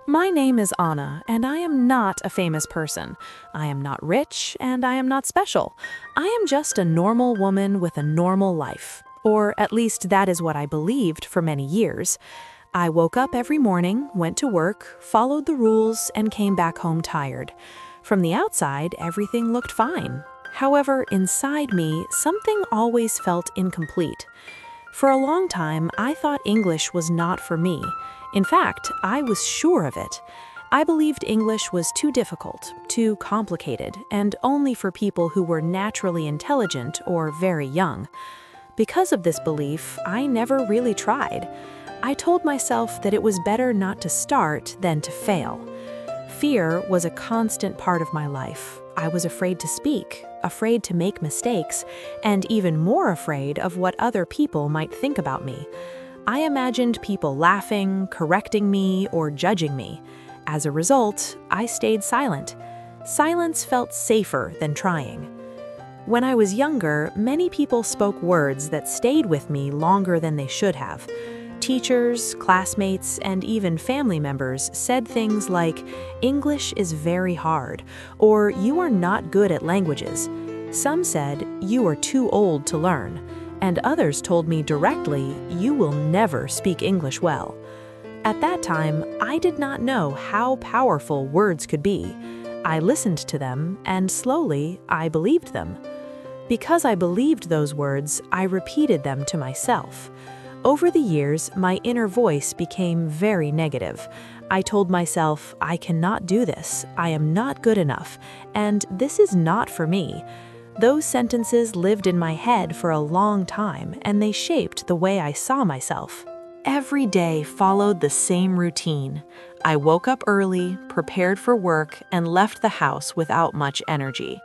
My name is Anna, and I am not a famous person. I am not rich, and I am not special. I am just a normal woman with a normal life. Or at least that is what I believed for many years. I woke up every morning, went to work, followed the rules, and came back home tired. From the outside, everything looked fine. However, inside me, something always felt incomplete. For a long time, I thought English was not for me. In fact, I was sure of it. I believed English was too difficult, too complicated, and only for people who were naturally intelligent or very young. Because of this belief, I never really tried. I told myself that it was better not to start than to fail. Fear was a constant part of my life. I was afraid to speak, afraid to make mistakes, and even more afraid of what other people might think about me. I imagined people laughing, correcting me, or judging me. As a result, I stayed silent. Silence felt safer than trying. When I was younger, many people spoke words that stayed with me longer than they should have. Teachers, classmates, and even family members said things like, "English is very hard," or "You are not good at languages." Some said, "You are too old to learn," and others told me directly, "You will never speak English well." At that time, I did not know how powerful words could be. I listened to them, and slowly, I believed them. Because I believed those words, I repeated them to myself. Over the years, my inner voice became very negative. I told myself, "I cannot do this, I am not good enough, and this is not for me." Those sentences lived in my head for a long time, and they shaped the way I saw myself. Every day followed the same routine. I woke up early, prepared for work, and left the house without much energy.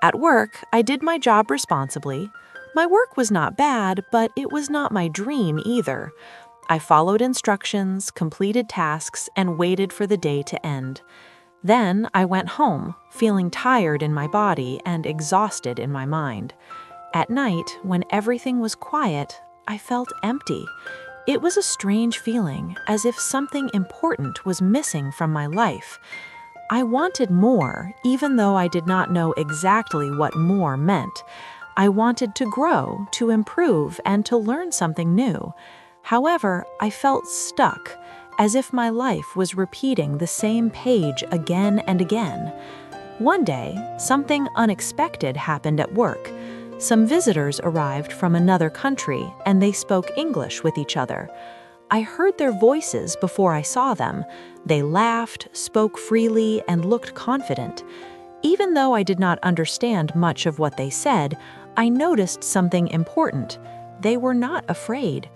At work, I did my job responsibly. My work was not bad, but it was not my dream either. I followed instructions, completed tasks, and waited for the day to end. Then I went home, feeling tired in my body and exhausted in my mind. At night, when everything was quiet, I felt empty. It was a strange feeling, as if something important was missing from my life. I wanted more, even though I did not know exactly what more meant. I wanted to grow, to improve, and to learn something new. However, I felt stuck, as if my life was repeating the same page again and again. One day, something unexpected happened at work. Some visitors arrived from another country, and they spoke English with each other. I heard their voices before I saw them. They laughed, spoke freely, and looked confident. Even though I did not understand much of what they said, I noticed something important. They were not afraid.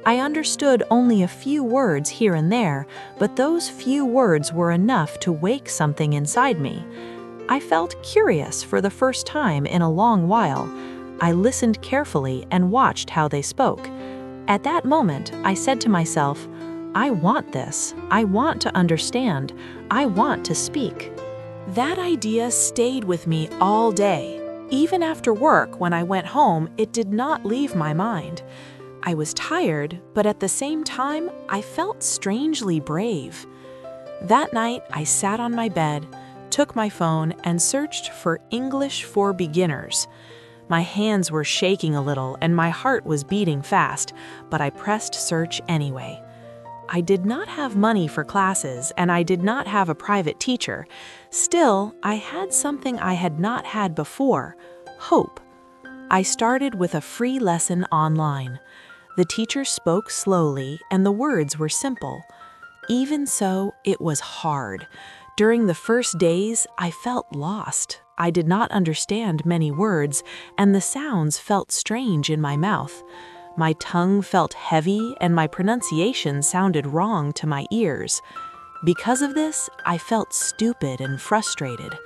I understood only a few words here and there, but those few words were enough to wake something inside me. I felt curious for the first time in a long while. I listened carefully and watched how they spoke. At that moment, I said to myself, "I want this. I want to understand. I want to speak." That idea stayed with me all day. Even after work, when I went home, it did not leave my mind. I was tired, but at the same time, I felt strangely brave. That night, I sat on my bed, took my phone, and searched for English for Beginners. My hands were shaking a little, and my heart was beating fast, but I pressed search anyway. I did not have money for classes, and I did not have a private teacher. Still, I had something I had not had before: hope. I started with a free lesson online. The teacher spoke slowly, and the words were simple. Even so, it was hard. During the first days, I felt lost. I did not understand many words, and the sounds felt strange in my mouth. My tongue felt heavy, and my pronunciation sounded wrong to my ears. Because of this, I felt stupid and frustrated.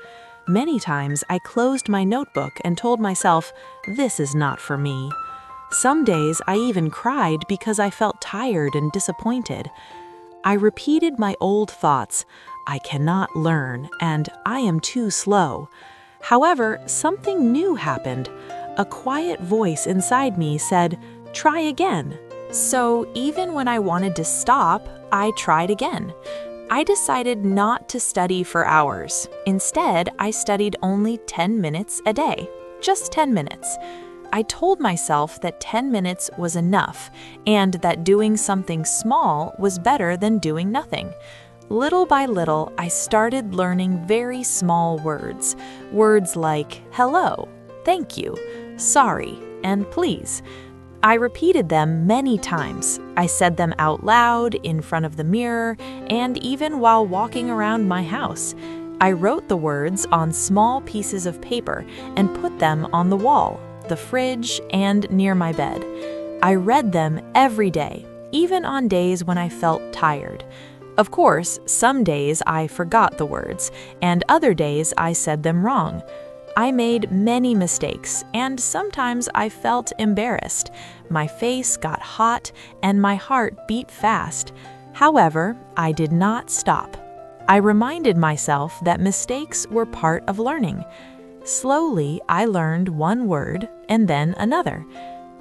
Many times, I closed my notebook and told myself, "This is not for me." Some days, I even cried because I felt tired and disappointed. I repeated my old thoughts: "I cannot learn," and "I am too slow." However, something new happened. A quiet voice inside me said, "Try again." So even when I wanted to stop, I tried again. I decided not to study for hours. Instead, I studied only 10 minutes a day. Just 10 minutes. I told myself that 10 minutes was enough and that doing something small was better than doing nothing. Little by little, I started learning very small words. Words like hello, thank you, sorry, and please. I repeated them many times. I said them out loud, in front of the mirror, and even while walking around my house. I wrote the words on small pieces of paper and put them on the wall, the fridge, and near my bed. I read them every day, even on days when I felt tired. Of course, some days I forgot the words, and other days I said them wrong. I made many mistakes, and sometimes I felt embarrassed. My face got hot, and my heart beat fast. However, I did not stop. I reminded myself that mistakes were part of learning. Slowly, I learned one word and then another.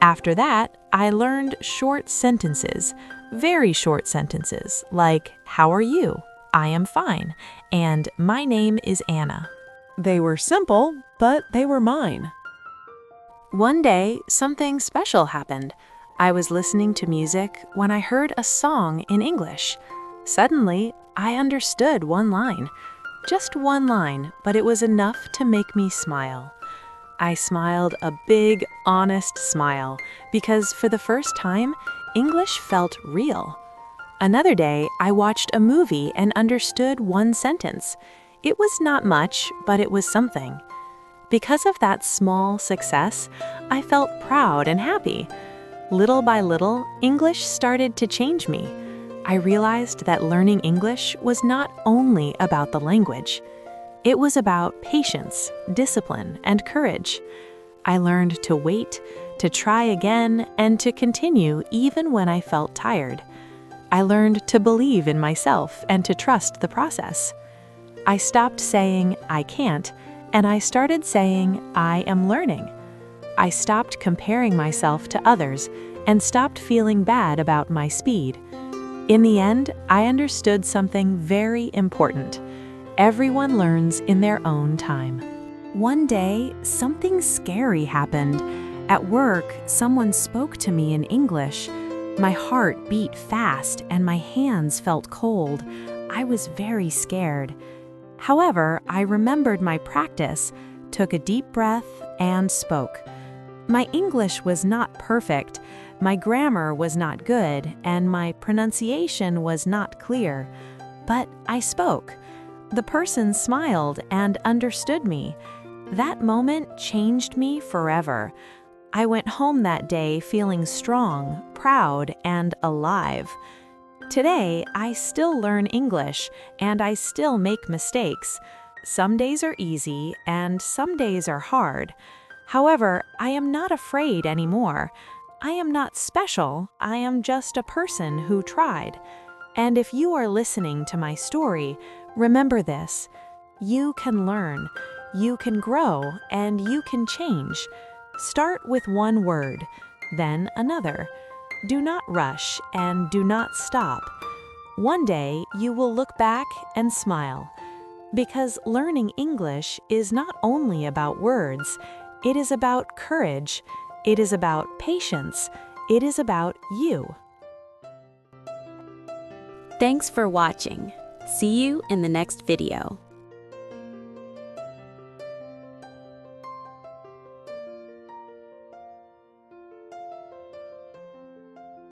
After that, I learned short sentences, very short sentences, like, "How are you?" "I am fine," and "My name is Anna." They were simple, but they were mine. One day, something special happened. I was listening to music when I heard a song in English. Suddenly, I understood one line. Just one line, but it was enough to make me smile. I smiled a big, honest smile because for the first time, English felt real. Another day, I watched a movie and understood one sentence. It was not much, but it was something. Because of that small success, I felt proud and happy. Little by little, English started to change me. I realized that learning English was not only about the language. It was about patience, discipline, and courage. I learned to wait, to try again, and to continue even when I felt tired. I learned to believe in myself and to trust the process. I stopped saying, "I can't," and I started saying, "I am learning." I stopped comparing myself to others and stopped feeling bad about my speed. In the end, I understood something very important. Everyone learns in their own time. One day, something scary happened. At work, someone spoke to me in English. My heart beat fast and my hands felt cold. I was very scared. However, I remembered my practice, took a deep breath, and spoke. My English was not perfect, my grammar was not good, and my pronunciation was not clear. But I spoke. The person smiled and understood me. That moment changed me forever. I went home that day feeling strong, proud, and alive. Today, I still learn English, and I still make mistakes. Some days are easy, and some days are hard. However, I am not afraid anymore. I am not special, I am just a person who tried. And if you are listening to my story, remember this. You can learn, you can grow, and you can change. Start with one word, then another. Do not rush and do not stop. One day you will look back and smile. Because learning English is not only about words, it is about courage, it is about patience, it is about you. Thanks for watching. See you in the next video.